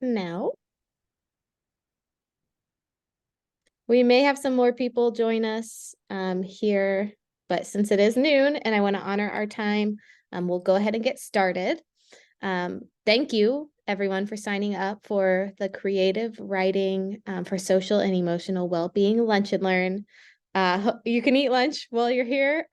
now. We may have some more people join us here, but since it is noon and I want to honor our time, we'll go ahead and get started. Thank you, everyone, for signing up for the Creative Writing for Social and Emotional Wellbeing Lunch and Learn. You can eat lunch while you're here.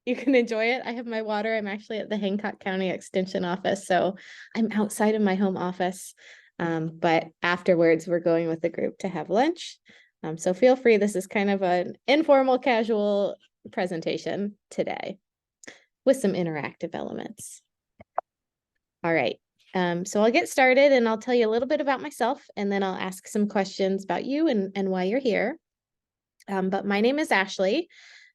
You can enjoy it. I have my water. I'm actually at the Hancock County Extension office, so I'm outside of my home office. But afterwards, we're going with the group to have lunch. So feel free. This is kind of an informal, casual presentation today with some interactive elements. All right. So I'll get started and I'll tell you a little bit about myself, and then I'll ask some questions about you and why you're here. But my name is Ashley.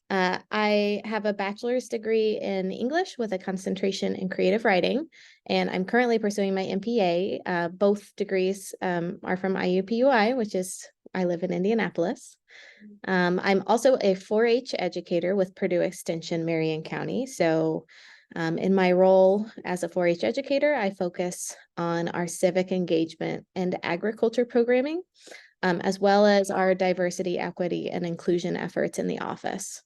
I have a bachelor's degree in English with a concentration in creative writing, and I'm currently pursuing my MPA. Both degrees are from IUPUI, which is, I live in Indianapolis. I'm also a 4-H educator with Purdue Extension, Marion County. So in my role as a 4-H educator, I focus on our civic engagement and agriculture programming, as well as our diversity, equity, and inclusion efforts in the office.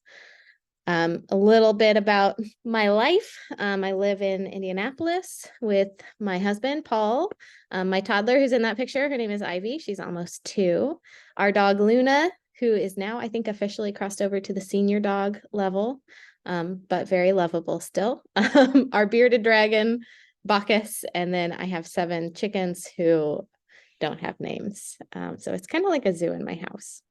A little bit about my life. I live in Indianapolis with my husband, Paul, my toddler who's in that picture. Her name is Ivy. She's almost 2. Our dog, Luna, who is now, I think, officially crossed over to the senior dog level, but very lovable still. Our bearded dragon, Bacchus, and then I have 7 chickens who don't have names. So it's kind of like a zoo in my house.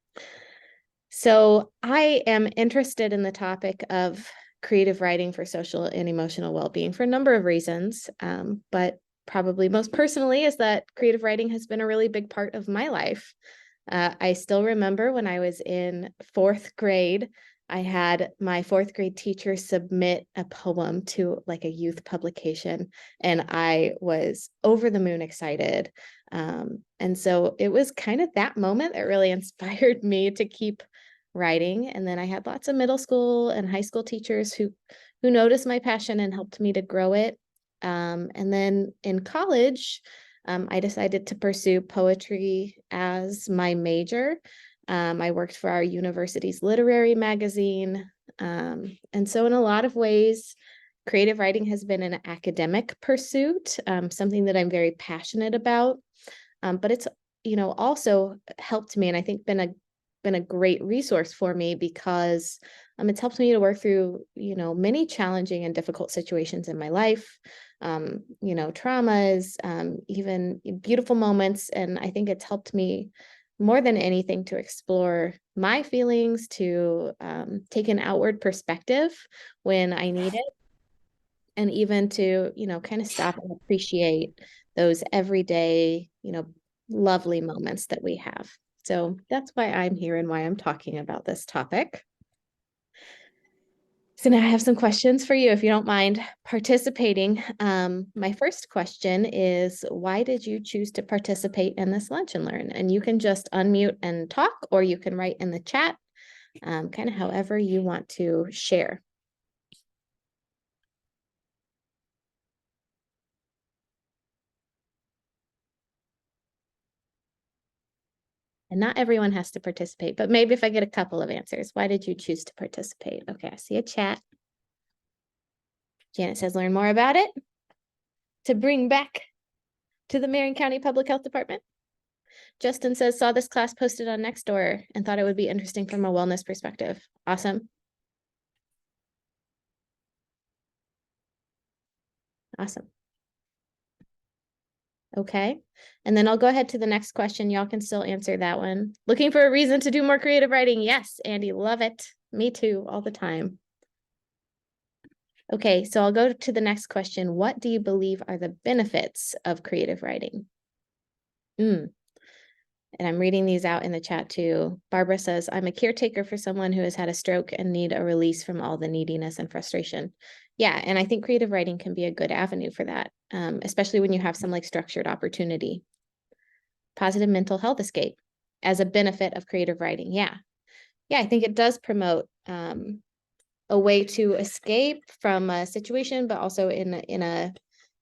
So I am interested in the topic of creative writing for social and emotional well-being for a number of reasons, but probably most personally is that creative writing has been a really big part of my life. I still remember when I was in 4th grade, I had my 4th grade teacher submit a poem to like a youth publication, and I was over the moon excited. And so it was kind of that moment that really inspired me to keep writing. And then I had lots of middle school and high school teachers who noticed my passion and helped me to grow it. And then in college, I decided to pursue poetry as my major. I worked for our university's literary magazine. And so in a lot of ways, creative writing has been an academic pursuit, something that I'm very passionate about. But it's, also helped me, and I think been a great resource for me because it's helped me to work through, many challenging and difficult situations in my life, traumas, even beautiful moments. And I think it's helped me more than anything to explore my feelings, to take an outward perspective when I need it, and even to, kind of stop and appreciate those everyday, lovely moments that we have. So that's why I'm here and why I'm talking about this topic. So now I have some questions for you, if you don't mind participating. My first question is, why did you choose to participate in this Lunch and Learn? And you can just unmute and talk, or you can write in the chat, kind of however you want to share. And not everyone has to participate, but maybe if I get a couple of answers, why did you choose to participate? Okay, I see a chat. Janet says, learn more about it, to bring back to the Marion County Public Health Department. Justin says, saw this class posted on Nextdoor and thought it would be interesting from a wellness perspective. Awesome. Awesome. Okay. And then I'll go ahead to the next question. Y'all can still answer that one. Looking for a reason to do more creative writing? Yes, Andy, love it. Me too, all the time. Okay, so I'll go to the next question. What do you believe are the benefits of creative writing? And I'm reading these out in the chat too. Barbara says, I'm a caretaker for someone who has had a stroke and need a release from all the neediness and frustration. Yeah, and I think creative writing can be a good avenue for that, especially when you have some like structured opportunity. Positive mental health escape as a benefit of creative writing. Yeah, I think it does promote a way to escape from a situation, but also in a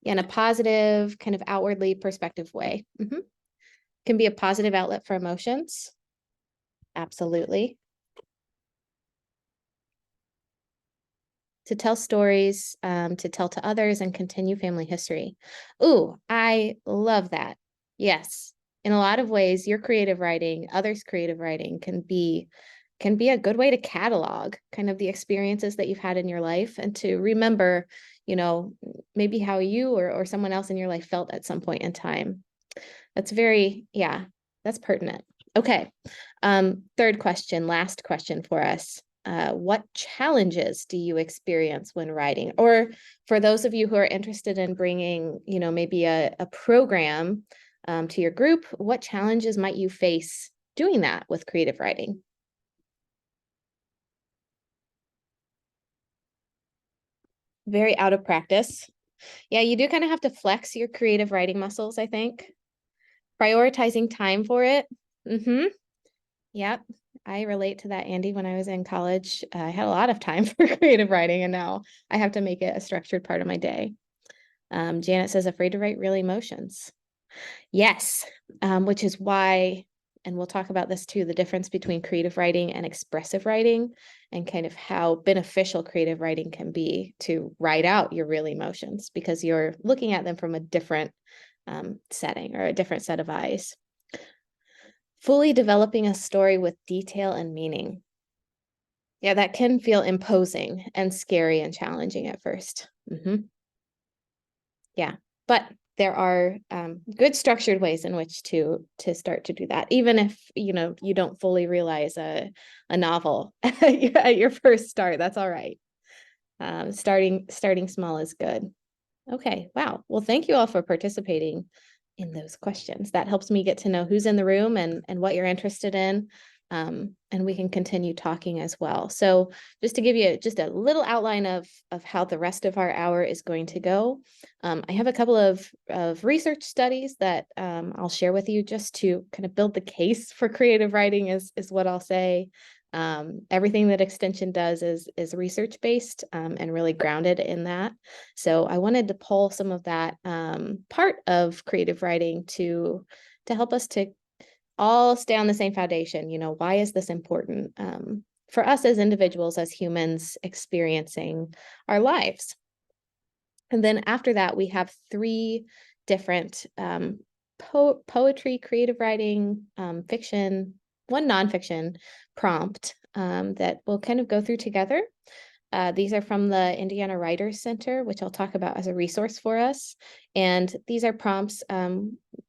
in a positive, kind of outwardly perspective way. Can be a positive outlet for emotions. Absolutely. To tell stories, to tell to others and continue family history. Ooh, I love that. Yes. In a lot of ways, your creative writing, others' creative writing can be a good way to catalog kind of the experiences that you've had in your life and to remember, maybe how you or someone else in your life felt at some point in time. That's that's pertinent. Okay. Third question, last question for us. What challenges do you experience when writing? Or for those of you who are interested in bringing, maybe a program to your group, what challenges might you face doing that with creative writing? Very out of practice. Yeah, you do kind of have to flex your creative writing muscles, I think. Prioritizing time for it. Yep. I relate to that, Andy. When I was in college, I had a lot of time for creative writing, and now I have to make it a structured part of my day. Janet says, afraid to write real emotions. Yes, which is why, and we'll talk about this too, the difference between creative writing and expressive writing, and kind of how beneficial creative writing can be to write out your real emotions because you're looking at them from a different setting or a different set of eyes. Fully developing a story with detail and meaning. Yeah, that can feel imposing and scary and challenging at first. Yeah, but there are good structured ways in which to start to do that, even if you don't fully realize a novel at your first start. That's all right. Starting small is good. Okay, wow. Well, thank you all for participating in those questions. That helps me get to know who's in the room and what you're interested in. And we can continue talking as well. So just to give you just a little outline of how the rest of our hour is going to go, I have a couple of research studies that I'll share with you just to kind of build the case for creative writing is what I'll say. Everything that Extension does is research based and really grounded in that. So I wanted to pull some of that part of creative writing to help us to all stay on the same foundation. Why is this important for us as individuals, as humans experiencing our lives? And then after that, we have 3 different poetry, creative writing, fiction, one nonfiction prompt that we'll kind of go through together. These are from the Indiana Writers Center, which I'll talk about as a resource for us. And these are prompts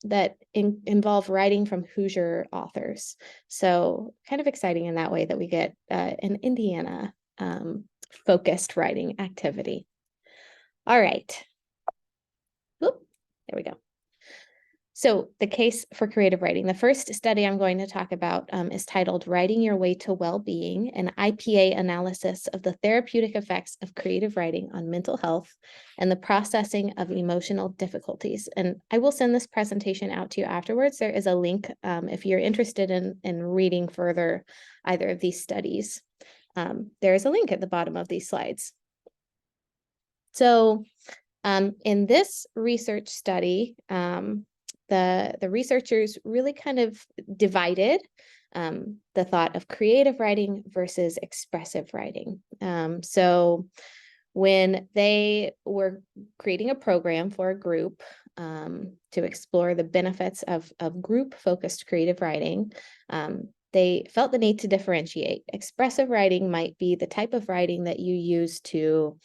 that involve writing from Hoosier authors. So kind of exciting in that way that we get an Indiana focused writing activity. All right. Oop, there we go. So the case for creative writing, the first study I'm going to talk about is titled Writing Your Way to Well-Being, an IPA analysis of the therapeutic effects of creative writing on mental health and the processing of emotional difficulties. And I will send this presentation out to you afterwards. There is a link if you're interested in reading further either of these studies. There is a link at the bottom of these slides. So in this research study, the researchers really kind of divided the thought of creative writing versus expressive writing. So when they were creating a program for a group to explore the benefits of group-focused creative writing, they felt the need to differentiate. Expressive writing might be the type of writing that you use to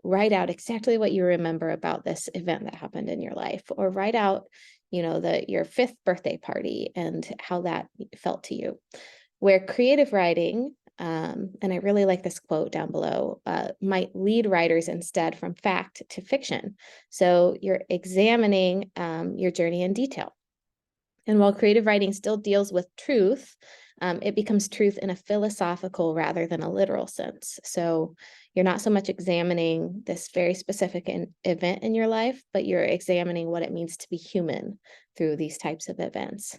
write out exactly what you remember about this event that happened in your life, or write out, your 5th birthday party and how that felt to you. Where creative writing, and I really like this quote down below, might lead writers instead from fact to fiction. So you're examining your journey in detail. And while creative writing still deals with truth, it becomes truth in a philosophical rather than a literal sense. So you're not so much examining this very specific event in your life, but you're examining what it means to be human through these types of events.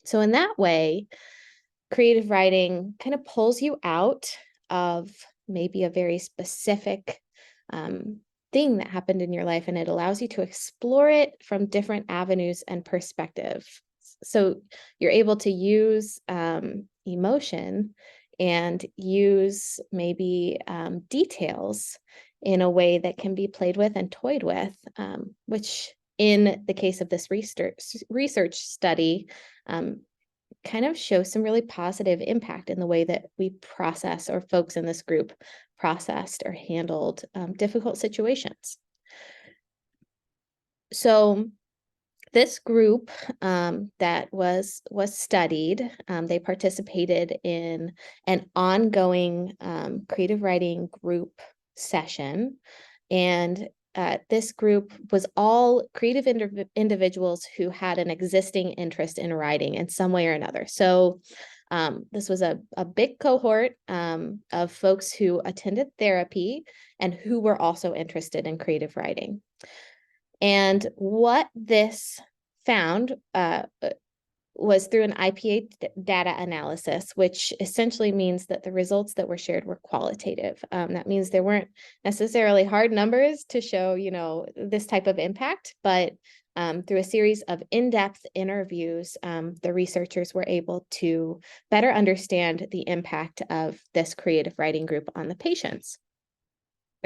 So in that way, creative writing kind of pulls you out of maybe a very specific thing that happened in your life, and it allows you to explore it from different avenues and perspective. So you're able to use emotion and use maybe details in a way that can be played with and toyed with, which in the case of this research study, kind of shows some really positive impact in the way that we process, or folks in this group processed or handled difficult situations. So this group that was studied, they participated in an ongoing creative writing group session. And this group was all creative individuals who had an existing interest in writing in some way or another. So this was a big cohort of folks who attended therapy and who were also interested in creative writing. And what this found was through an IPA data analysis, which essentially means that the results that were shared were qualitative. That means there weren't necessarily hard numbers to show, this type of impact, but through a series of in-depth interviews, the researchers were able to better understand the impact of this creative writing group on the patients.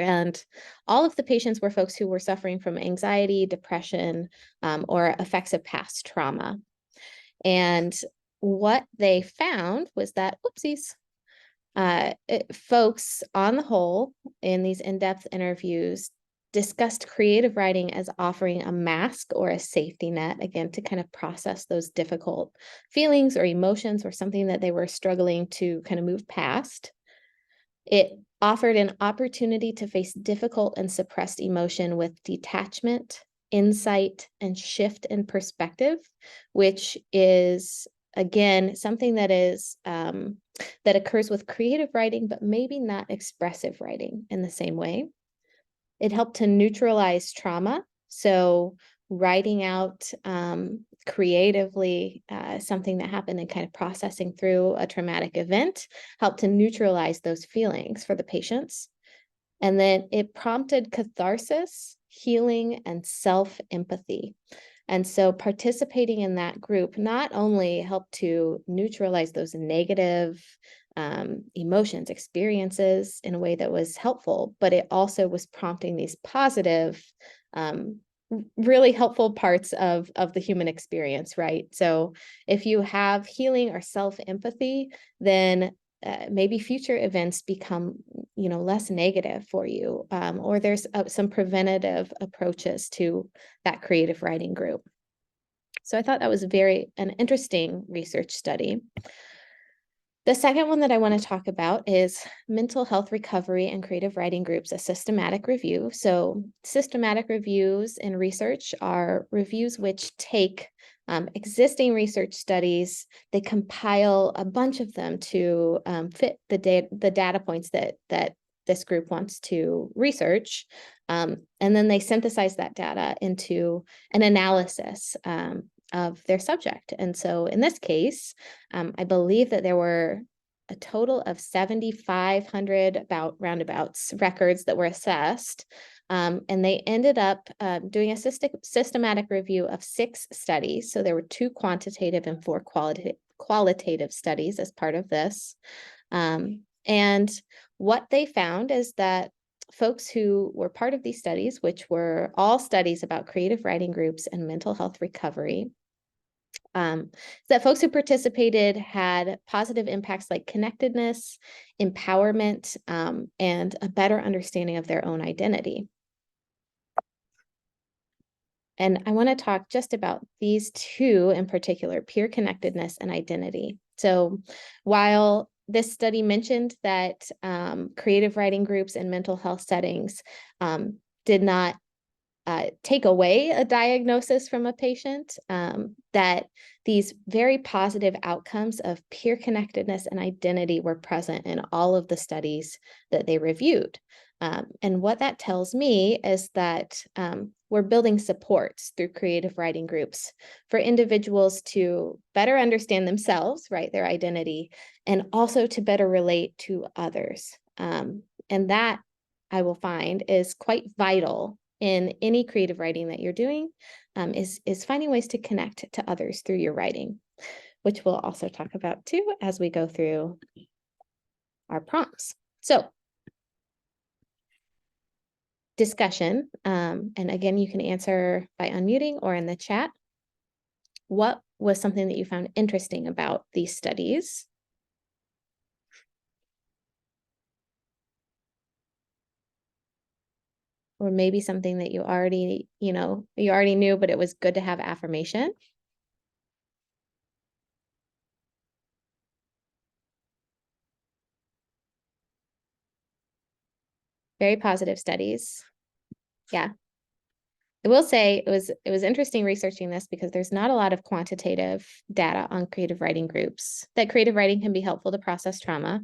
And all of the patients were folks who were suffering from anxiety, depression, or effects of past trauma. And what they found was that, folks on the whole in these in-depth interviews discussed creative writing as offering a mask or a safety net, again, to kind of process those difficult feelings or emotions or something that they were struggling to kind of move past. It offered an opportunity to face difficult and suppressed emotion with detachment, insight, and shift in perspective, which is, again, something that is that occurs with creative writing, but maybe not expressive writing in the same way. It helped to neutralize trauma. So writing out creatively something that happened and kind of processing through a traumatic event helped to neutralize those feelings for the patients. And then it prompted catharsis, healing, and self-empathy. And so participating in that group not only helped to neutralize those negative emotions, experiences in a way that was helpful, but it also was prompting these positive, really helpful parts of the human experience, right? So if you have healing or self-empathy, then maybe future events become, less negative for you, or there's some preventative approaches to that creative writing group. So I thought that was an interesting research study. The second one that I want to talk about is mental health recovery and creative writing groups, a systematic review. So systematic reviews in research are reviews which take existing research studies, they compile a bunch of them to fit the data points that this group wants to research. And then they synthesize that data into an analysis of their subject. And so in this case, I believe that there were a total of 7,500 roundabouts records that were assessed. And they ended up doing a systematic review of 6 studies. So there were 2 quantitative and 4 qualitative studies as part of this. And what they found is that folks who were part of these studies, which were all studies about creative writing groups and mental health recovery, that folks who participated had positive impacts like connectedness, empowerment, and a better understanding of their own identity. And I want to talk just about these 2 in particular, peer connectedness and identity. So while this study mentioned that creative writing groups in mental health settings did not take away a diagnosis from a patient, that these very positive outcomes of peer connectedness and identity were present in all of the studies that they reviewed. And what that tells me is that we're building supports through creative writing groups for individuals to better understand themselves, right, their identity, and also to better relate to others. And that I will find is quite vital in any creative writing that you're doing, is finding ways to connect to others through your writing, which we'll also talk about too as we go through our prompts. So discussion, and again, you can answer by unmuting or in the chat. What was something that you found interesting about these studies? Or maybe something that you already knew, but it was good to have affirmation. Very positive studies. Yeah. I will say it was interesting researching this because there's not a lot of quantitative data on creative writing groups. That creative writing can be helpful to process trauma.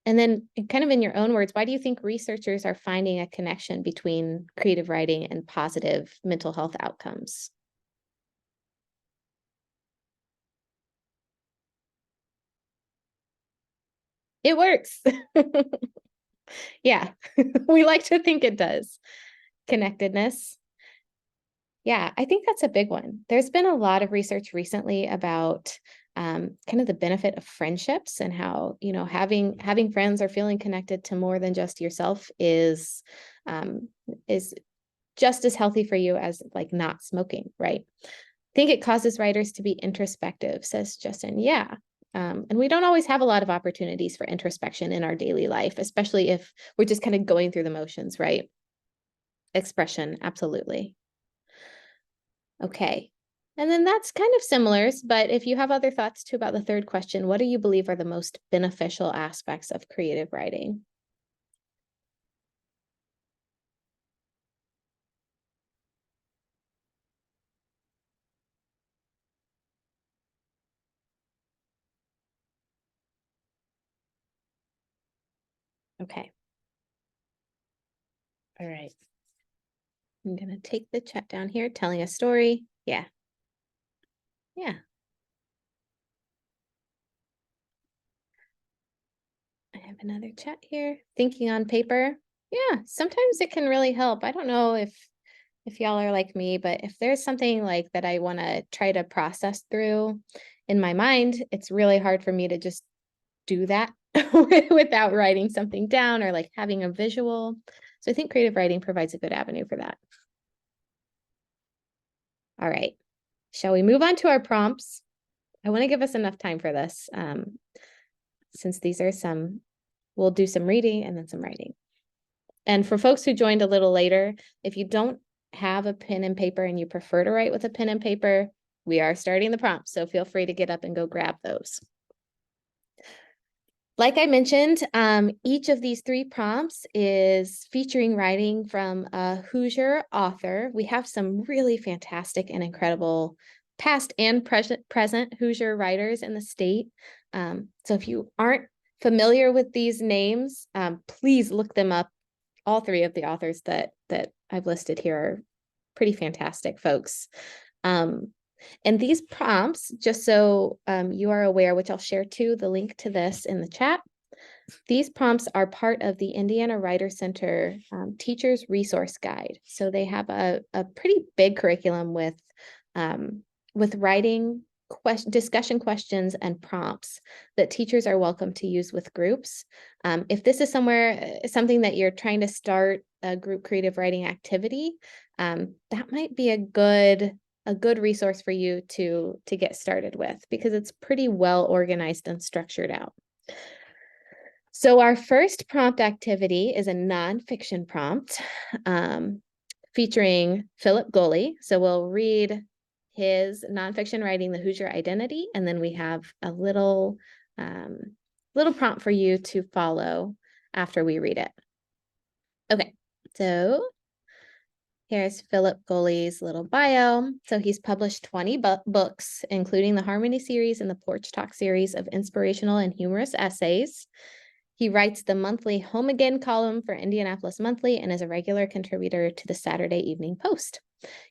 And then kind of in your own words, why do you think researchers are finding a connection between creative writing and positive mental health outcomes? It works. Yeah, we like to think it does. Connectedness. Yeah, I think that's a big one. There's been a lot of research recently about kind of the benefit of friendships and how, having friends or feeling connected to more than just yourself is just as healthy for you as like not smoking, right? I think it causes writers to be introspective, says Justin. Yeah. And we don't always have a lot of opportunities for introspection in our daily life, especially if we're just kind of going through the motions, right? Expression, absolutely. Okay. And then that's kind of similar, but if you have other thoughts too about the third question, what do you believe are the most beneficial aspects of creative writing? Okay. All right. I'm going to take the chat down here, telling a story. Yeah. Yeah. I have another chat here. Thinking on paper. Yeah, sometimes it can really help. I don't know if y'all are like me, but if there's something like that I want to try to process through in my mind, it's really hard for me to just do that without writing something down or like having a visual. So I think creative writing provides a good avenue for that. All right. Shall we move on to our prompts? I want to give us enough time for this, since these are we'll do some reading and then some writing. And for folks who joined a little later, if you don't have a pen and paper and you prefer to write with a pen and paper, we are starting the prompts. So feel free to get up and go grab those. Like I mentioned, each of these three prompts is featuring writing from a Hoosier author. We have some really fantastic and incredible past and present Hoosier writers in the state. So if you aren't familiar with these names, please look them up. All three of the authors that I've listed here are pretty fantastic folks. And these prompts, just so you are aware, which I'll share too, the link to this in the chat. These prompts are part of the Indiana Writer Center Teacher's Resource Guide. So they have a pretty big curriculum with writing discussion questions and prompts that teachers are welcome to use with groups. If this is something that you're trying to start a group creative writing activity, that might be a good resource for you to get started with, because it's pretty well organized and structured out. So our first prompt activity is a nonfiction prompt featuring Philip Goley. So we'll read his nonfiction writing, The Hoosier Identity, and then we have a little prompt for you to follow after we read it. Okay, so here's Philip Goley's little bio. So he's published 20 books, including the Harmony series and the Porch Talk series of inspirational and humorous essays. He writes the monthly Home Again column for Indianapolis Monthly and is a regular contributor to the Saturday Evening Post.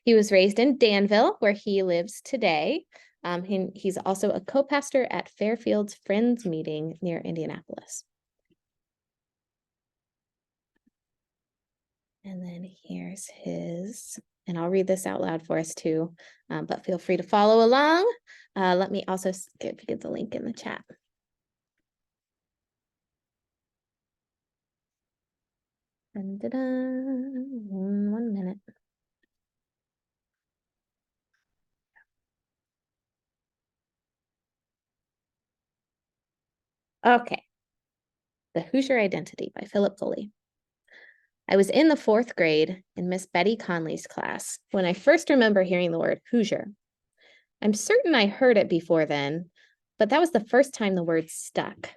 He was raised in Danville, where he lives today. He's also a co-pastor at Fairfield's Friends Meeting near Indianapolis. And then here's his, and I'll read this out loud for us too, but feel free to follow along. Let me also give you the link in the chat. One minute. Okay. The Hoosier Identity by Philip Foley. I was in the 4th grade in Miss Betty Conley's class when I first remember hearing the word Hoosier. I'm certain I heard it before then, but that was the first time the word stuck.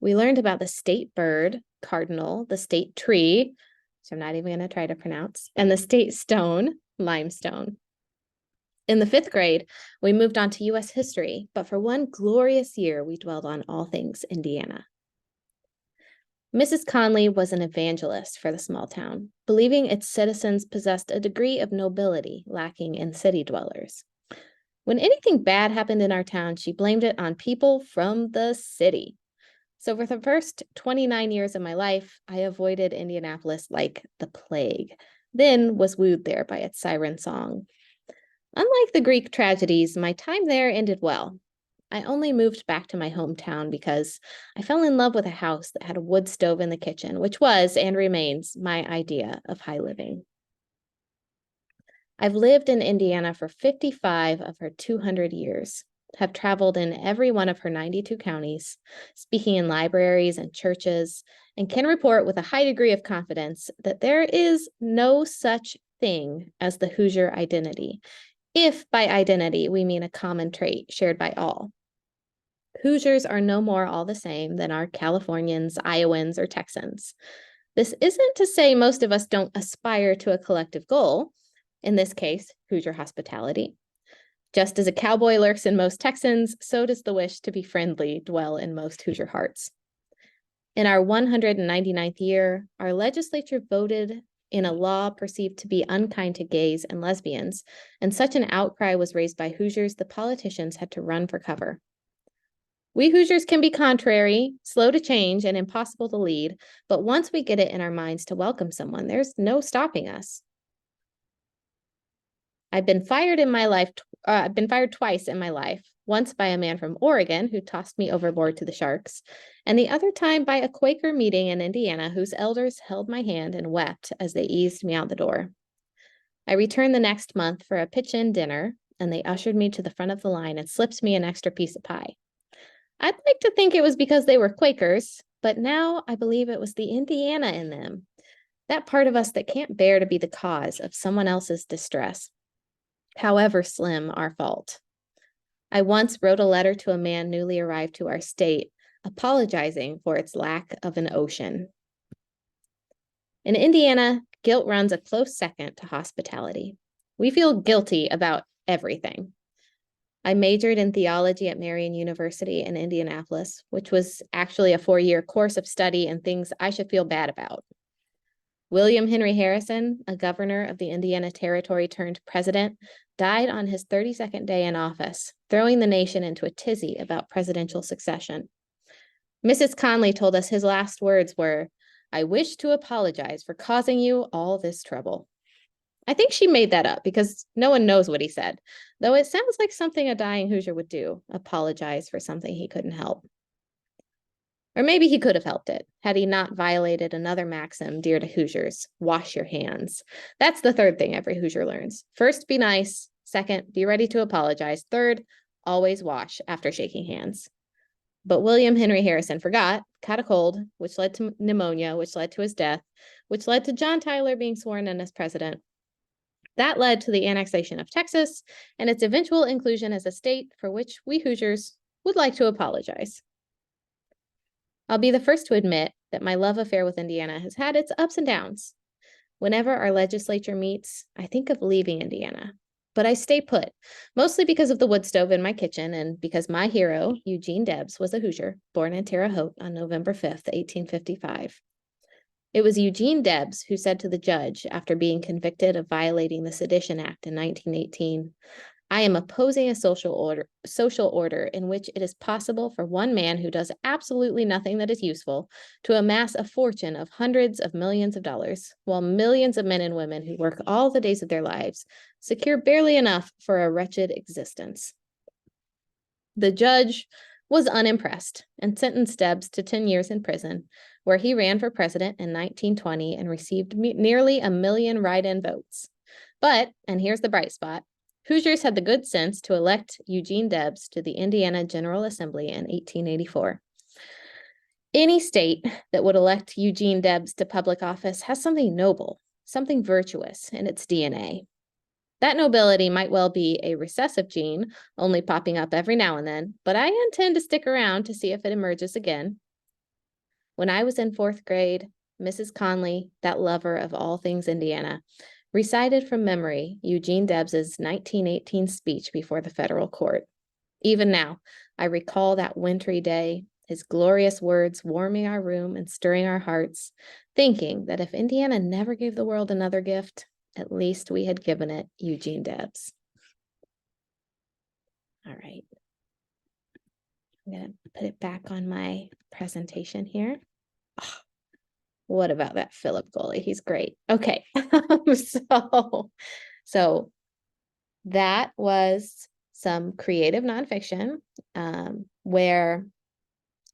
We learned about the state bird, cardinal, the state tree, which I'm not even going to try to pronounce, and the state stone, limestone. In the 5th grade, we moved on to U.S. history, but for one glorious year, we dwelled on all things Indiana. Mrs. Conley was an evangelist for the small town, believing its citizens possessed a degree of nobility lacking in city dwellers. When anything bad happened in our town, she blamed it on people from the city. So for the first 29 years of my life, I avoided Indianapolis like the plague, then was wooed there by its siren song. Unlike the Greek tragedies, my time there ended well. I only moved back to my hometown because I fell in love with a house that had a wood stove in the kitchen, which was and remains my idea of high living. I've lived in Indiana for 55 of her 200 years, have traveled in every one of her 92 counties, speaking in libraries and churches, and can report with a high degree of confidence that there is no such thing as the Hoosier identity, if by identity we mean a common trait shared by all. Hoosiers are no more all the same than our Californians, Iowans, or Texans. This isn't to say most of us don't aspire to a collective goal, in this case, Hoosier hospitality. Just as a cowboy lurks in most Texans, so does the wish to be friendly dwell in most Hoosier hearts. In our 199th year, our legislature voted in a law perceived to be unkind to gays and lesbians, and such an outcry was raised by Hoosiers, the politicians had to run for cover. We Hoosiers can be contrary, slow to change, and impossible to lead, but once we get it in our minds to welcome someone, there's no stopping us. I've been fired twice in my life, once by a man from Oregon who tossed me overboard to the sharks, and the other time by a Quaker meeting in Indiana whose elders held my hand and wept as they eased me out the door. I returned the next month for a pitch-in dinner, and they ushered me to the front of the line and slipped me an extra piece of pie. I'd like to think it was because they were Quakers, but now I believe it was the Indiana in them, that part of us that can't bear to be the cause of someone else's distress, however slim our fault. I once wrote a letter to a man newly arrived to our state, apologizing for its lack of an ocean. In Indiana, guilt runs a close second to hospitality. We feel guilty about everything. I majored in theology at Marian University in Indianapolis, which was actually a 4-year course of study in things I should feel bad about. William Henry Harrison, a governor of the Indiana Territory turned president, died on his 32nd day in office, throwing the nation into a tizzy about presidential succession. Mrs. Conley told us his last words were, "I wish to apologize for causing you all this trouble." I think she made that up because no one knows what he said, though it sounds like something a dying Hoosier would do, apologize for something he couldn't help. Or maybe he could have helped it, had he not violated another maxim dear to Hoosiers, wash your hands. That's the third thing every Hoosier learns. First, be nice. Second, be ready to apologize. Third, always wash after shaking hands. But William Henry Harrison forgot, caught a cold, which led to pneumonia, which led to his death, which led to John Tyler being sworn in as president. That led to the annexation of Texas and its eventual inclusion as a state for which we Hoosiers would like to apologize. I'll be the first to admit that my love affair with Indiana has had its ups and downs. Whenever our legislature meets, I think of leaving Indiana, but I stay put, mostly because of the wood stove in my kitchen and because my hero, Eugene Debs, was a Hoosier, born in Terre Haute on November 5th, 1855. It was Eugene Debs who said to the judge after being convicted of violating the Sedition Act in 1918, "I am opposing a social order in which it is possible for one man who does absolutely nothing that is useful to amass a fortune of hundreds of millions of dollars, while millions of men and women who work all the days of their lives secure barely enough for a wretched existence." The judge was unimpressed and sentenced Debs to 10 years in prison, where he ran for president in 1920 and received nearly 1 million write-in votes. But, and here's the bright spot, Hoosiers had the good sense to elect Eugene Debs to the Indiana General Assembly in 1884. Any state that would elect Eugene Debs to public office has something noble, something virtuous in its DNA. That nobility might well be a recessive gene, only popping up every now and then, but I intend to stick around to see if it emerges again. When I was in 4th grade, Mrs. Conley, that lover of all things Indiana, recited from memory Eugene Debs's 1918 speech before the federal court. Even now, I recall that wintry day, his glorious words warming our room and stirring our hearts, thinking that if Indiana never gave the world another gift, at least we had given it Eugene Debs. All right. I'm going to put it back on my presentation here. Oh, what about that Philip Goley? He's great. Okay. So that was some creative nonfiction where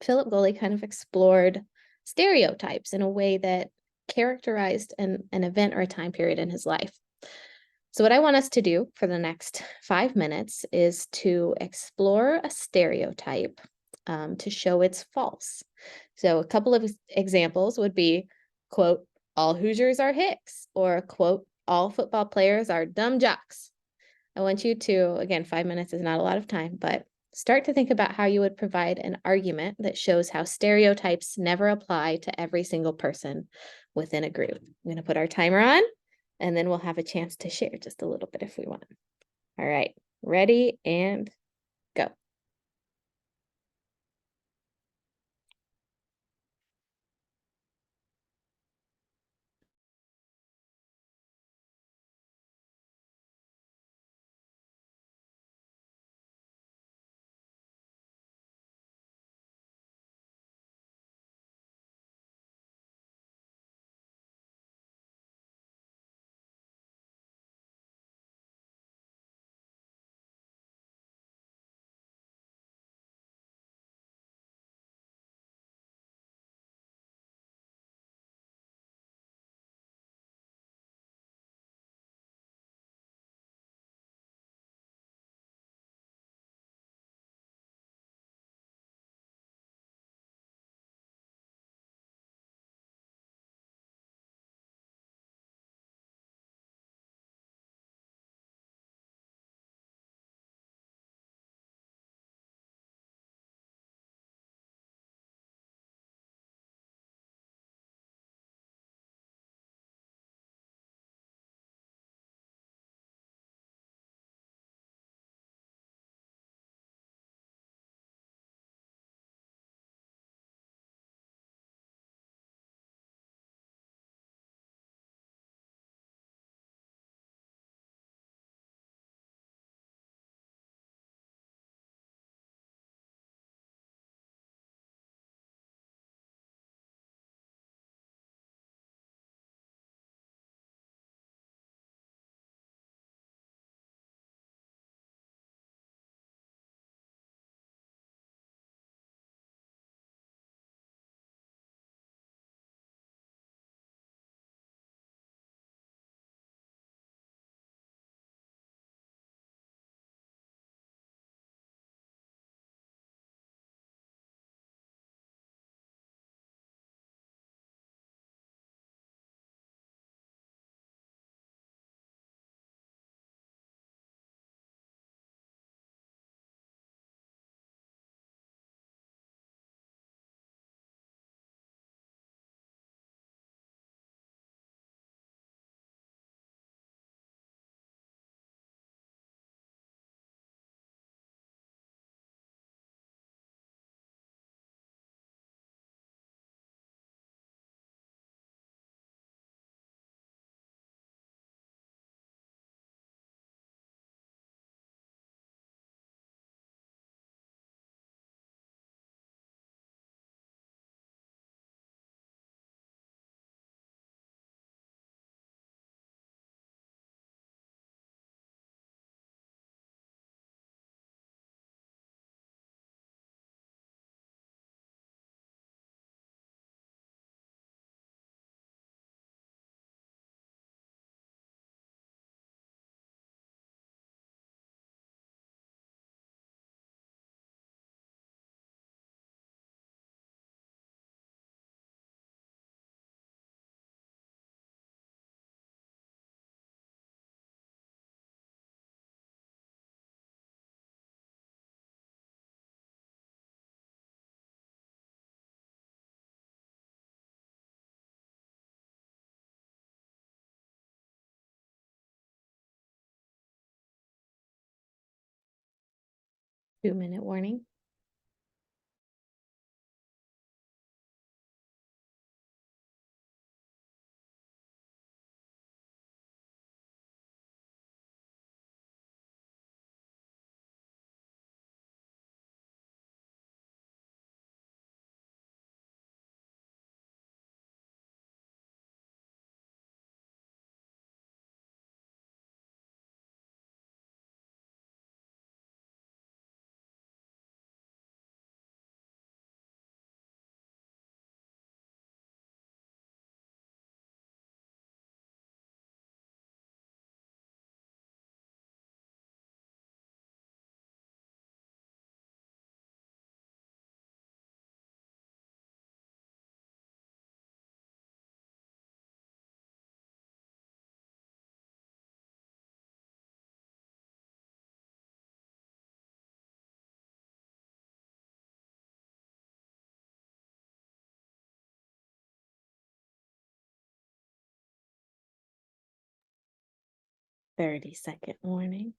Philip Goley kind of explored stereotypes in a way that characterized an event or a time period in his life. So what I want us to do for the next 5 minutes is to explore a stereotype to show it's false. So a couple of examples would be, quote, "All Hoosiers are hicks," or, quote, "All football players are dumb jocks." I want you to, again, 5 minutes is not a lot of time, but start to think about how you would provide an argument that shows how stereotypes never apply to every single person within a group. I'm going to put our timer on, and then we'll have a chance to share just a little bit if we want. All right, ready and go. 2-minute warning. Thirty-second warning.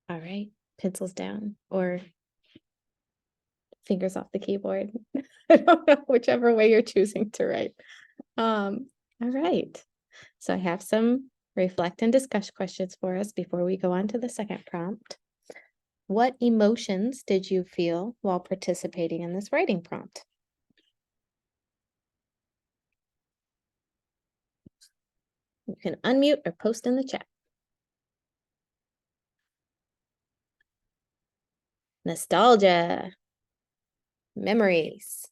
All right, pencils down or fingers off the keyboard. I don't know, whichever way you're choosing to write. All right. So I have some reflect and discuss questions for us before we go on to the second prompt. What emotions did you feel while participating in this writing prompt? You can unmute or post in the chat. Nostalgia, memories.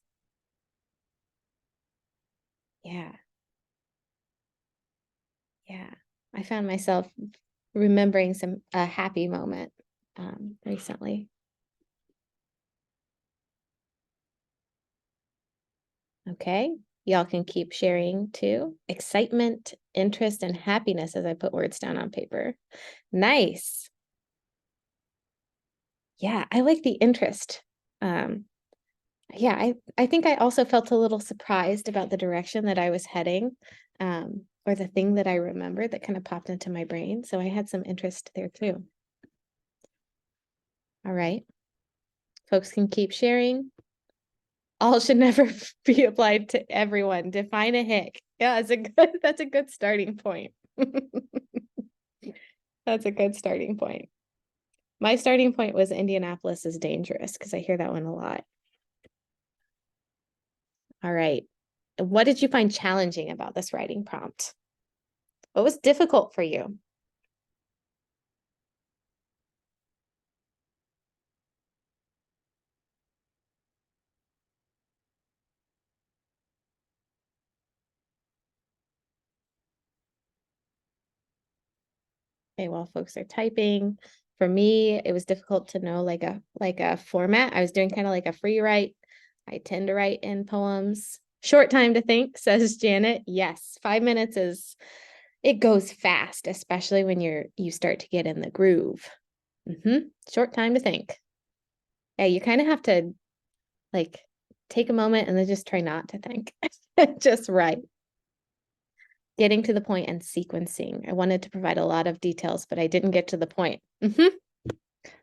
Yeah. Yeah. I found myself remembering a happy moment recently. Okay. Y'all can keep sharing too. Excitement, interest, and happiness as I put words down on paper. Nice. Yeah, I like the interest. Yeah, I think I also felt a little surprised about the direction that I was heading, or the thing that I remembered that kind of popped into my brain. So I had some interest there too. All right. Folks can keep sharing. All should never be applied to everyone. Define a hick. Yeah, that's a good starting point. That's a good starting point. My starting point was Indianapolis is dangerous because I hear that one a lot. All right. What did you find challenging about this writing prompt? What was difficult for you? Okay, while folks are typing, for me, it was difficult to know like a format. I was doing kind of like a free write. I tend to write in poems. Short time to think, says Janet. Yes, 5 minutes it goes fast, especially when you start to get in the groove. Short time to think. Yeah, you kind of have to like take a moment and then just try not to think. Just write. Getting to the point and sequencing. I wanted to provide a lot of details, but I didn't get to the point.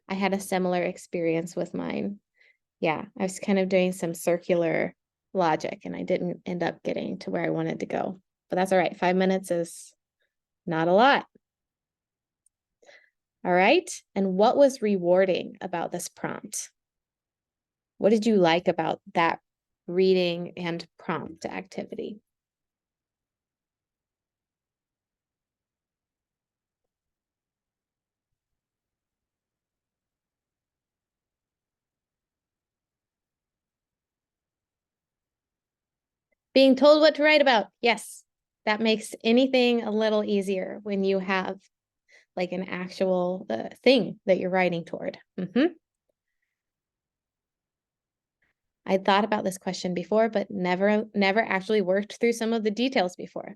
I had a similar experience with mine. Yeah, I was kind of doing some circular logic and I didn't end up getting to where I wanted to go. But that's all right. 5 minutes is not a lot. All right. And what was rewarding about this prompt? What did you like about that reading and prompt activity? Being told what to write about. Yes. That makes anything a little easier when you have like an actual thing that you're writing toward. I thought about this question before, but never actually worked through some of the details before.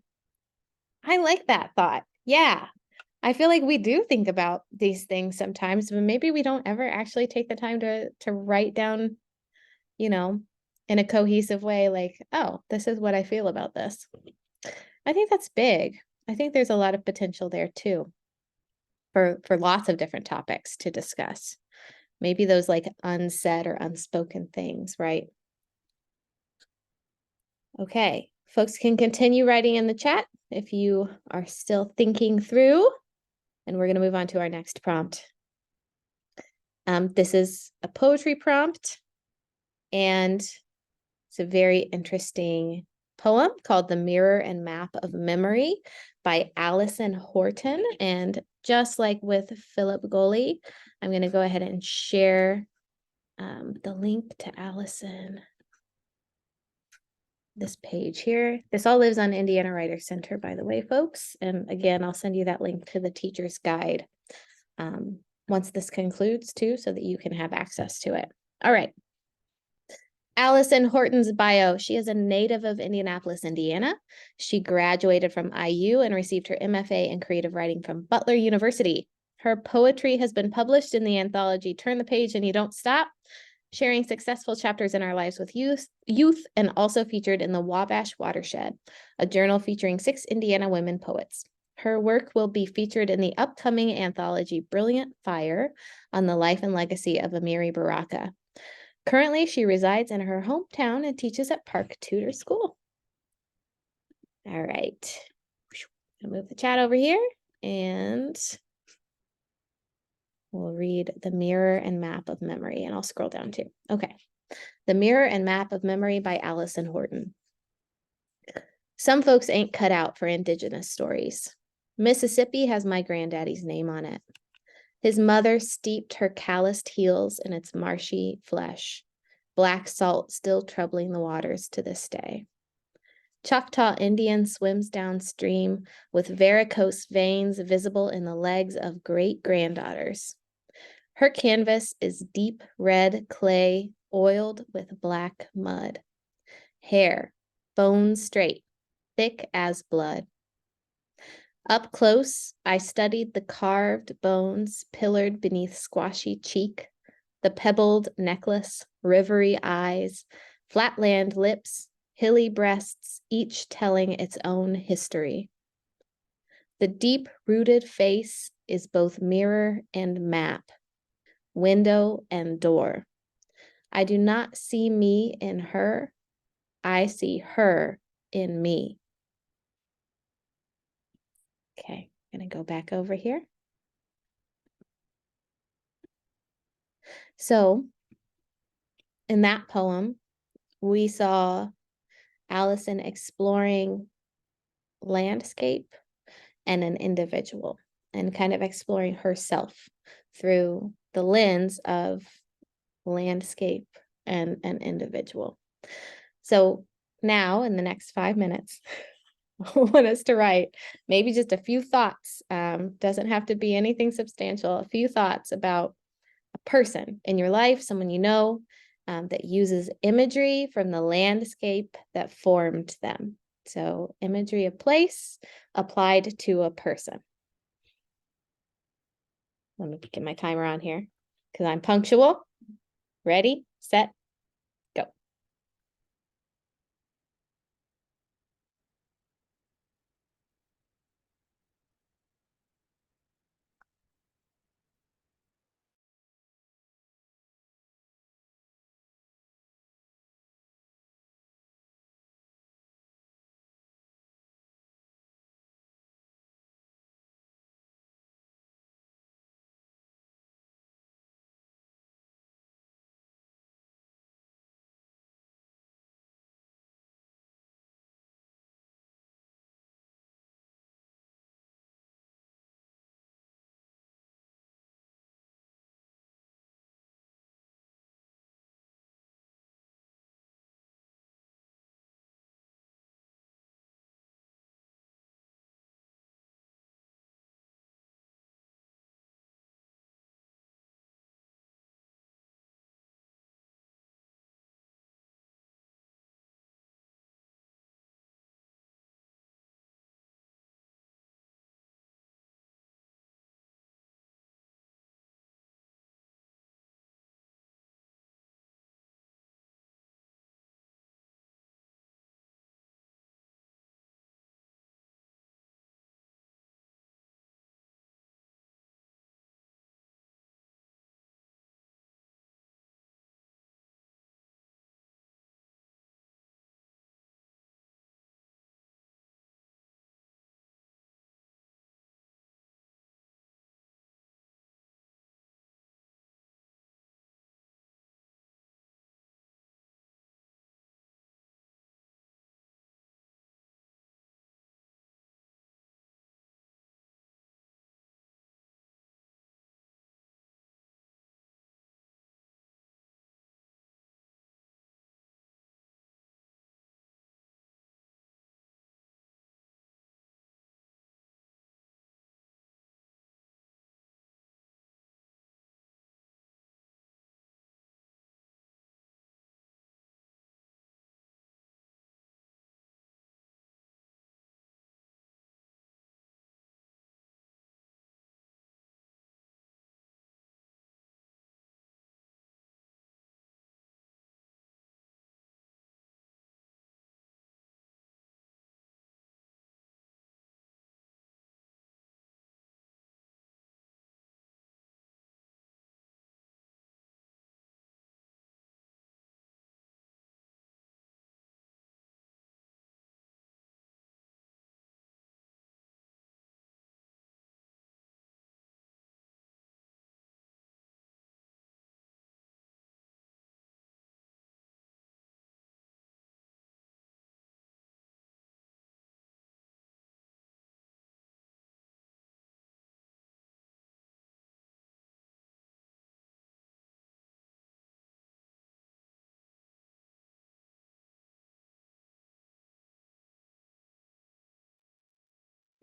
I like that thought. Yeah. I feel like we do think about these things sometimes, but maybe we don't ever actually take the time to write down, you know, in a cohesive way, like, oh, this is what I feel about this. I think that's big. I think there's a lot of potential there too for lots of different topics to discuss. Maybe those like unsaid or unspoken things, right? Okay, folks can continue writing in the chat if you are still thinking through, and we're going to move on to our next prompt. This is a poetry prompt, and it's a very interesting poem called The Mirror and Map of Memory by Allison Horton. And just like with Philip Goley, I'm going to go ahead and share the link to Allison. This page here. This all lives on Indiana Writers Center, by the way, folks. And again, I'll send you that link to the teacher's guide once this concludes too, so that you can have access to it. All right. Allison Horton's bio. She is a native of Indianapolis, Indiana. She graduated from IU and received her MFA in creative writing from Butler University. Her poetry has been published in the anthology Turn the Page and You Don't Stop, sharing successful chapters in our lives with youth, and also featured in the Wabash Watershed, a journal featuring 6 Indiana women poets. Her work will be featured in the upcoming anthology Brilliant Fire on the life and legacy of Amiri Baraka. Currently, she resides in her hometown and teaches at Park Tudor School. All right. I'll move the chat over here and we'll read The Mirror and Map of Memory, and I'll scroll down too. Okay. The Mirror and Map of Memory by Allison Horton. Some folks ain't cut out for Indigenous stories. Mississippi has my granddaddy's name on it. His mother steeped her calloused heels in its marshy flesh, black salt still troubling the waters to this day. Choctaw Indian swims downstream with varicose veins visible in the legs of great-granddaughters. Her canvas is deep red clay oiled with black mud. Hair, bones straight, thick as blood. Up close, I studied the carved bones pillared beneath squashy cheek, the pebbled necklace, rivery eyes, flatland lips, hilly breasts, each telling its own history. The deep-rooted face is both mirror and map, window and door. I do not see me in her, I see her in me. Okay, I'm gonna go back over here. So in that poem, we saw Allison exploring landscape and an individual, and kind of exploring herself through the lens of landscape and an individual. So now in the next 5 minutes, I want us to write maybe just a few thoughts. Doesn't have to be anything substantial, a few thoughts about a person in your life, someone you know, that uses imagery from the landscape that formed them. So imagery of place applied to a person. Let me get my timer on here because I'm punctual. Ready, set, go.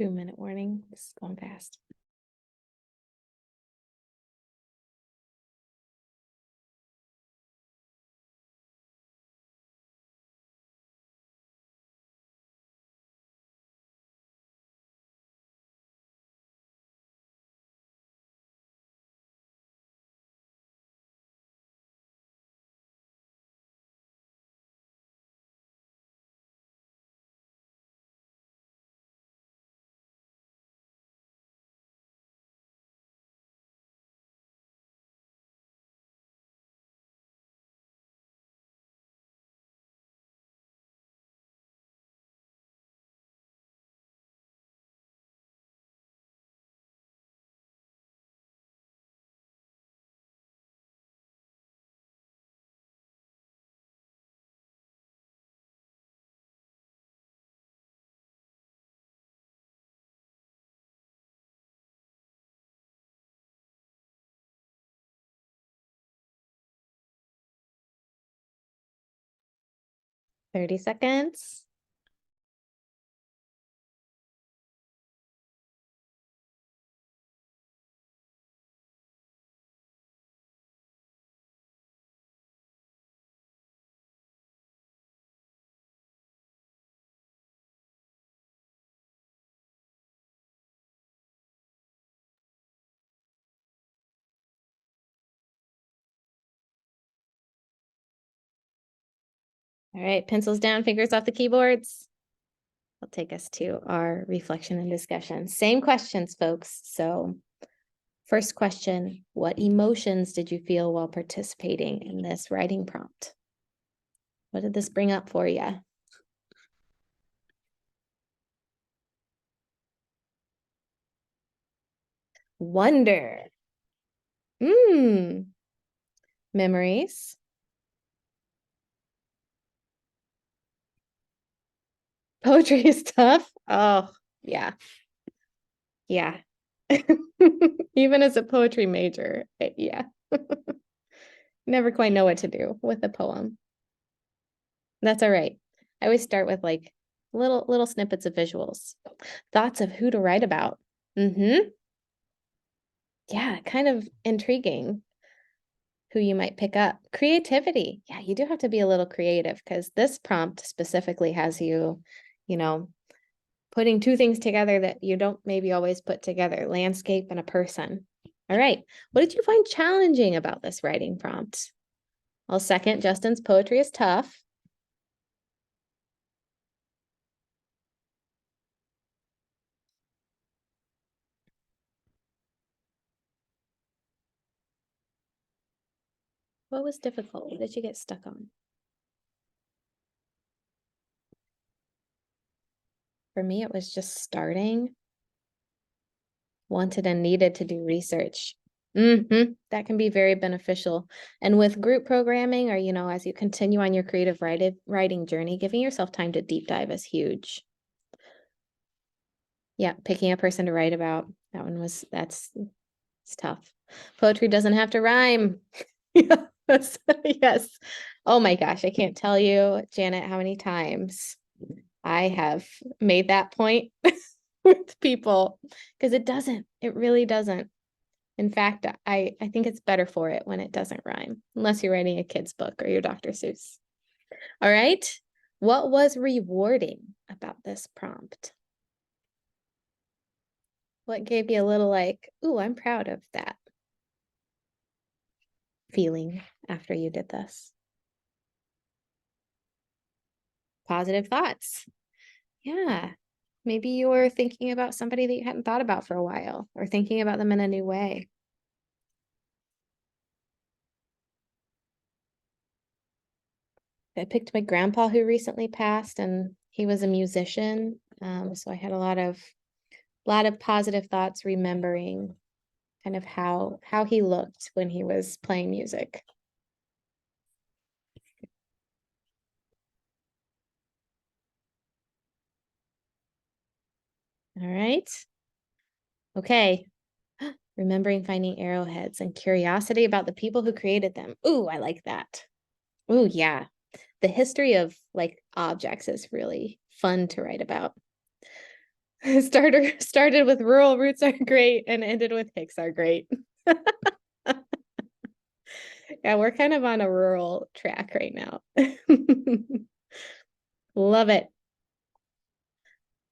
2-minute warning. This is going fast. Thirty seconds. All right, pencils down, fingers off the keyboards. I'll take us to our reflection and discussion. Same questions, folks. So first question, what emotions did you feel while participating in this writing prompt? What did this bring up for you? Wonder. Memories. Poetry is tough. Oh, yeah. Yeah. Even as a poetry major, yeah. Never quite know what to do with a poem. That's all right. I always start with like little snippets of visuals. Thoughts of who to write about. Yeah, kind of intriguing who you might pick up. Creativity. Yeah, you do have to be a little creative because this prompt specifically has you, you know, putting two things together that you don't maybe always put together, landscape and a person. All right. What did you find challenging about this writing prompt? I'll second Justin's poetry is tough. What was difficult? What did you get stuck on? For me, it was just starting. Wanted and needed to do research. That can be very beneficial. And with group programming or, as you continue on your creative writing journey, giving yourself time to deep dive is huge. Yeah, picking a person to write about. That's tough. Poetry doesn't have to rhyme. Yes. Yes. Oh my gosh, I can't tell you, Janet, how many times I have made that point with people because it really doesn't. In fact, I think it's better for it when it doesn't rhyme, unless you're writing a kid's book or your Dr. Seuss. All right. What was rewarding about this prompt? What gave you a little like, ooh, I'm proud of that feeling after you did this? Positive thoughts. Yeah. Maybe you were thinking about somebody that you hadn't thought about for a while or thinking about them in a new way. I picked my grandpa who recently passed and he was a musician. So I had a lot of positive thoughts remembering kind of how he looked when he was playing music. All right. Okay. Remembering finding arrowheads and curiosity about the people who created them. Ooh, I like that. Ooh, yeah. The history of like objects is really fun to write about. Started with rural roots are great and ended with Hicks are great. Yeah, we're kind of on a rural track right now. Love it.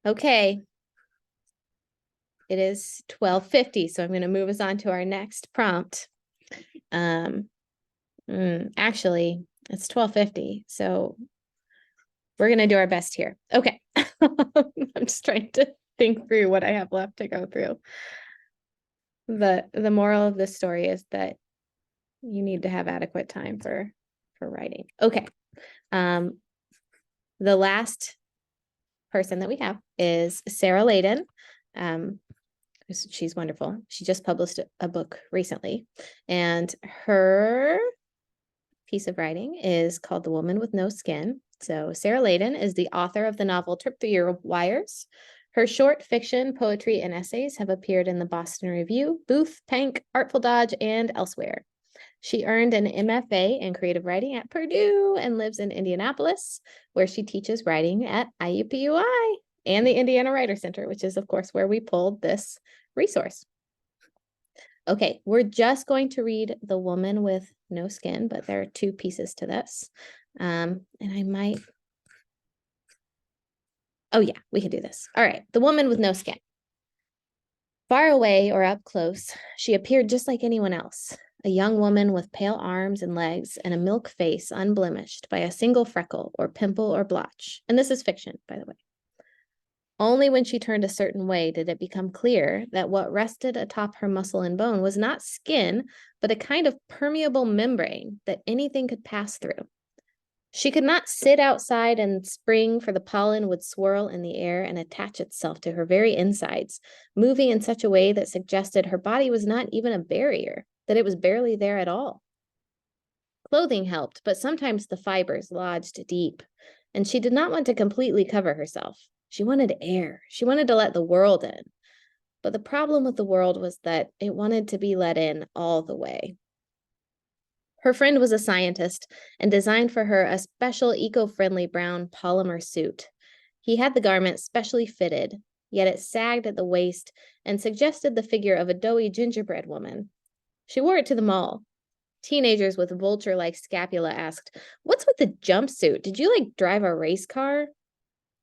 Okay. It is 12:50, so I'm going to move us on to our next prompt. Actually, it's 12:50, so we're going to do our best here. Okay. I'm just trying to think through what I have left to go through. The moral of this story is that you need to have adequate time for writing. Okay. The last person that we have is Sarah Layden. She's wonderful. She just published a book recently, and her piece of writing is called The Woman with No Skin. So Sarah Layden is the author of the novel Trip Through Your Wires. Her short fiction, poetry, and essays have appeared in the Boston Review, Booth, Pank, Artful Dodge, and elsewhere. She earned an MFA in creative writing at Purdue and lives in Indianapolis, where she teaches writing at IUPUI and the Indiana Writer Center, which is, of course, where we pulled this resource. Okay, we're just going to read The Woman with No Skin, but there are two pieces to this. And I might... Oh yeah, we can do this. All right, The Woman with No Skin. Far away or up close, she appeared just like anyone else. A young woman with pale arms and legs and a milk face unblemished by a single freckle or pimple or blotch. And this is fiction, by the way. Only when she turned a certain way did it become clear that what rested atop her muscle and bone was not skin, but a kind of permeable membrane that anything could pass through. She could not sit outside in spring, for the pollen would swirl in the air and attach itself to her very insides, moving in such a way that suggested her body was not even a barrier, that it was barely there at all. Clothing helped, but sometimes the fibers lodged deep, and she did not want to completely cover herself. She wanted air. She wanted to let the world in. But the problem with the world was that it wanted to be let in all the way. Her friend was a scientist and designed for her a special eco-friendly brown polymer suit. He had the garment specially fitted, yet it sagged at the waist and suggested the figure of a doughy gingerbread woman. She wore it to the mall. Teenagers with vulture-like scapula asked, "What's with the jumpsuit? Did you, drive a race car?"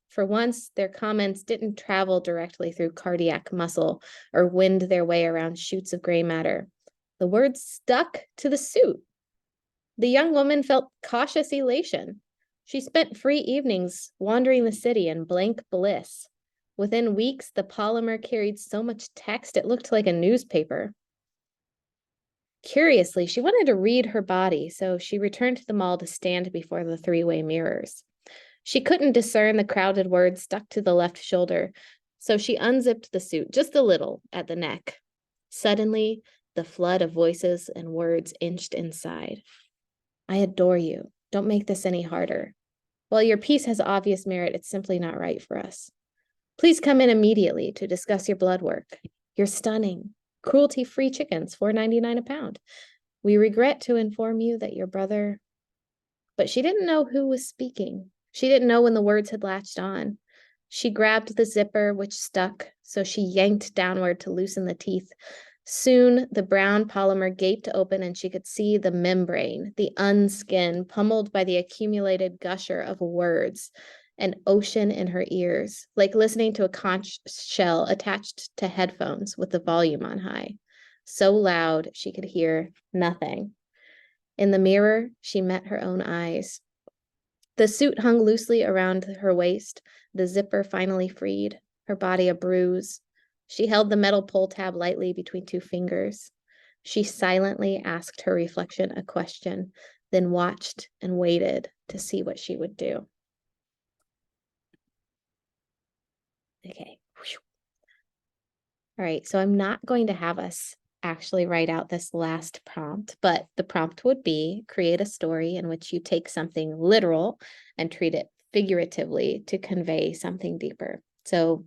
For once, their comments didn't travel directly through cardiac muscle or wind their way around shoots of gray matter. The words stuck to the suit. The young woman felt cautious elation. She spent free evenings wandering the city in blank bliss. Within weeks, the polymer carried so much text it looked like a newspaper. Curiously, she wanted to read her body, so she returned to the mall to stand before the three-way mirrors. She couldn't discern the crowded words stuck to the left shoulder, so she unzipped the suit just a little at the neck. Suddenly, the flood of voices and words inched inside. "I adore you. Don't make this any harder. While your piece has obvious merit, it's simply not right for us. Please come in immediately to discuss your blood work. You're stunning. Cruelty-free chickens, $4.99 a pound. We regret to inform you that your brother..." But she didn't know who was speaking. She didn't know when the words had latched on. She grabbed the zipper, which stuck, so she yanked downward to loosen the teeth. Soon, the brown polymer gaped open and she could see the membrane, the unskin, pummeled by the accumulated gusher of words, an ocean in her ears, like listening to a conch shell attached to headphones with the volume on high. So loud, she could hear nothing. In the mirror, she met her own eyes. The suit hung loosely around her waist, the zipper finally freed, her body a bruise. She held the metal pull tab lightly between two fingers. She silently asked her reflection a question, then watched and waited to see what she would do. Okay. All right, so I'm not going to have us actually write out this last prompt, but the prompt would be create a story in which you take something literal and treat it figuratively to convey something deeper. So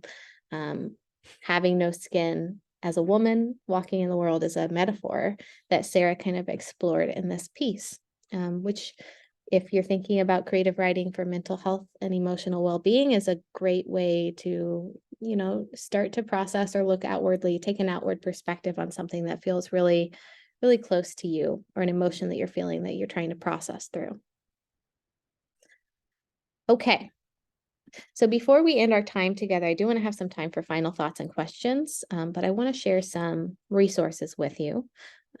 having no skin as a woman walking in the world is a metaphor that Sarah kind of explored in this piece, which, if you're thinking about creative writing for mental health and emotional well-being, is a great way to start to process or look outwardly, take an outward perspective on something that feels really, really close to you, or an emotion that you're feeling that you're trying to process through. Okay. So before we end our time together, I do want to have some time for final thoughts and questions, but I want to share some resources with you.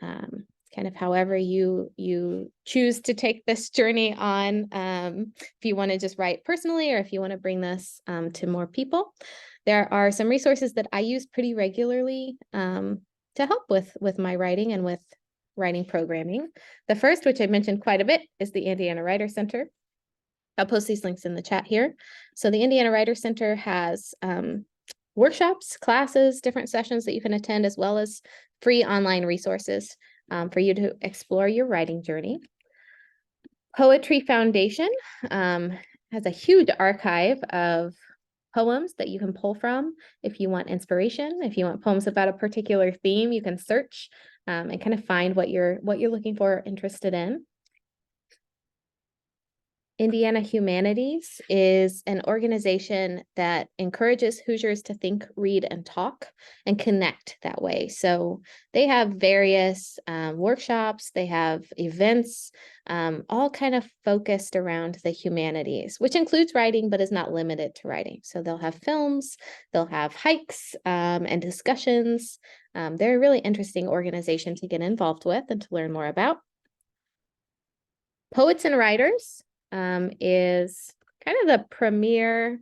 Kind of however you choose to take this journey on, if you want to just write personally, or if you want to bring this to more people. There are some resources that I use pretty regularly to help with my writing and with writing programming. The first, which I mentioned quite a bit, is the Indiana Writer Center. I'll post these links in the chat here. So the Indiana Writer Center has workshops, classes, different sessions that you can attend, as well as free online resources for you to explore your writing journey. Poetry Foundation has a huge archive of poems that you can pull from if you want inspiration. If you want poems about a particular theme, you can search and kind of find what you're looking for, interested in. Indiana Humanities is an organization that encourages Hoosiers to think, read, and talk, and connect that way. So they have various workshops, they have events, all kind of focused around the humanities, which includes writing, but is not limited to writing. So they'll have films, they'll have hikes and discussions. They're a really interesting organization to get involved with and to learn more about. Poets and Writers is kind of the premier,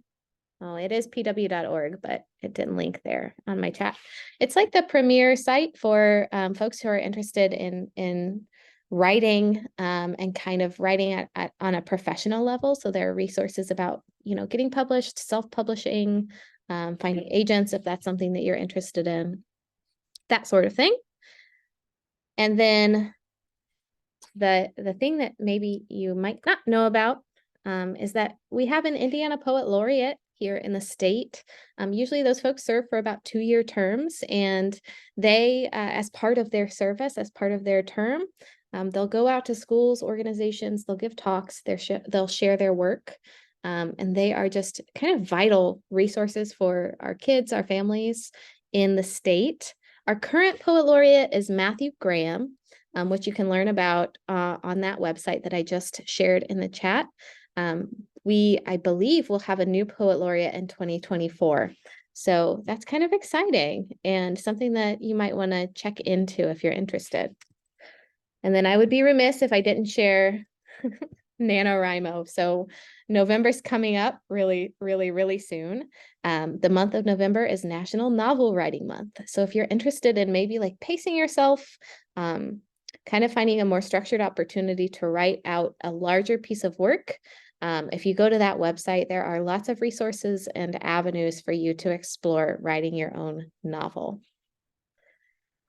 it is pw.org, but it didn't link there on my chat. It's like the premier site for folks who are interested in writing and kind of writing on a professional level. So there are resources about, getting published, self-publishing, finding agents if that's something that you're interested in, that sort of thing. And then the thing that maybe you might not know about is that we have an Indiana Poet Laureate here in the state. Usually those folks serve for about 2-year terms, and they, as part of their service, as part of their term, they'll go out to schools, organizations, they'll give talks, they'll share their work, and they are just kind of vital resources for our kids, our families in the state. Our current Poet Laureate is Matthew Graham, which you can learn about on that website that I just shared in the chat. I believe, will have a new Poet Laureate in 2024. So that's kind of exciting and something that you might want to check into if you're interested. And then I would be remiss if I didn't share NaNoWriMo. So November's coming up really, really, really soon. The month of November is National Novel Writing Month. So if you're interested in maybe like pacing yourself, kind of finding a more structured opportunity to write out a larger piece of work, if you go to that website, there are lots of resources and avenues for you to explore writing your own novel.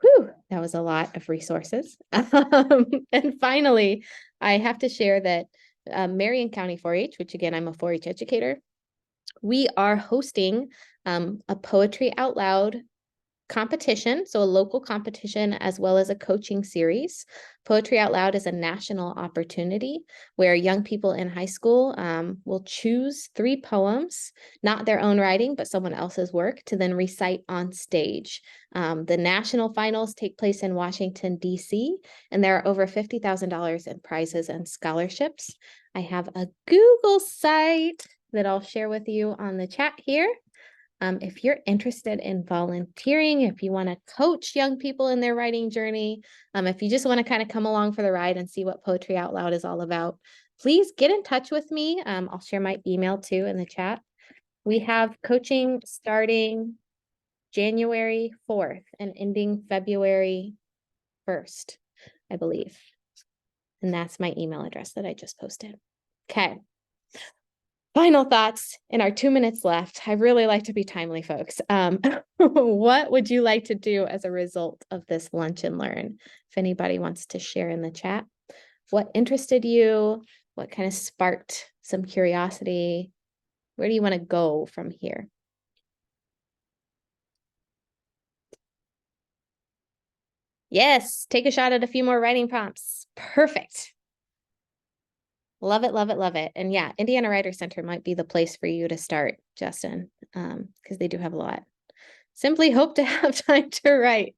Whew, that was a lot of resources. And finally, I have to share that Marion County 4-H, which again, I'm a 4-H educator, we are hosting a Poetry Out Loud competition, so a local competition as well as a coaching series. Poetry Out Loud is a national opportunity where young people in high school will choose 3 poems, not their own writing, but someone else's work, to then recite on stage. The national finals take place in Washington, D.C., and there are over $50,000 in prizes and scholarships. I have a Google site that I'll share with you on the chat here. If you're interested in volunteering, if you want to coach young people in their writing journey, if you just want to kind of come along for the ride and see what Poetry Out Loud is all about, please get in touch with me. I'll share my email too in the chat. We have coaching starting January 4th and ending February 1st, I believe. And that's my email address that I just posted. Okay. Final thoughts in our 2 minutes left. I really like to be timely, folks. What would you like to do as a result of this lunch and learn? If anybody wants to share in the chat, what interested you? What kind of sparked some curiosity? Where do you want to go from here? Yes, take a shot at a few more writing prompts. Perfect. Love it, love it, love it. And yeah, Indiana Writer Center might be the place for you to start, Justin, because they do have a lot. Simply hope to have time to write.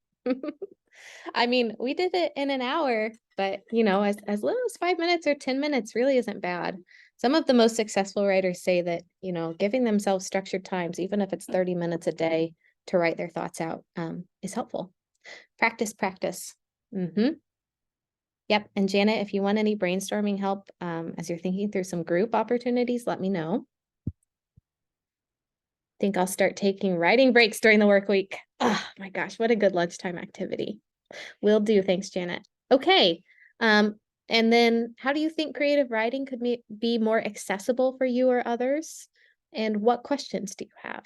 I mean, we did it in an hour, but as little as 5 minutes or 10 minutes really isn't bad. Some of the most successful writers say that, giving themselves structured times, even if it's 30 minutes a day to write their thoughts out, is helpful. Practice, practice. Yep. And Janet, if you want any brainstorming help as you're thinking through some group opportunities, let me know. Think I'll start taking writing breaks during the work week. Oh my gosh, what a good lunchtime activity. Will do. Thanks, Janet. Okay. And then how do you think creative writing could be more accessible for you or others? And what questions do you have?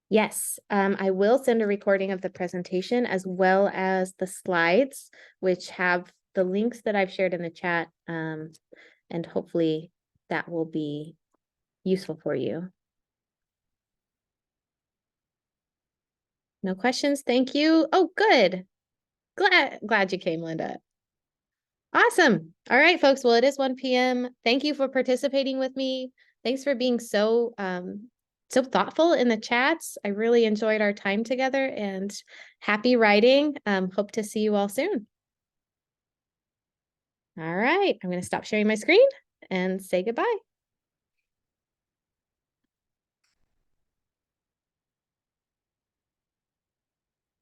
Yes, I will send a recording of the presentation as well as the slides, which have the links that I've shared in the chat. And hopefully that will be useful for you. No questions. Thank you. Oh, good. Glad you came, Linda. Awesome. All right, folks. Well, it is 1 p.m. Thank you for participating with me. Thanks for being so thoughtful in the chats. I really enjoyed our time together, and happy writing. Hope to see you all soon. All right. I'm going to stop sharing my screen and say goodbye.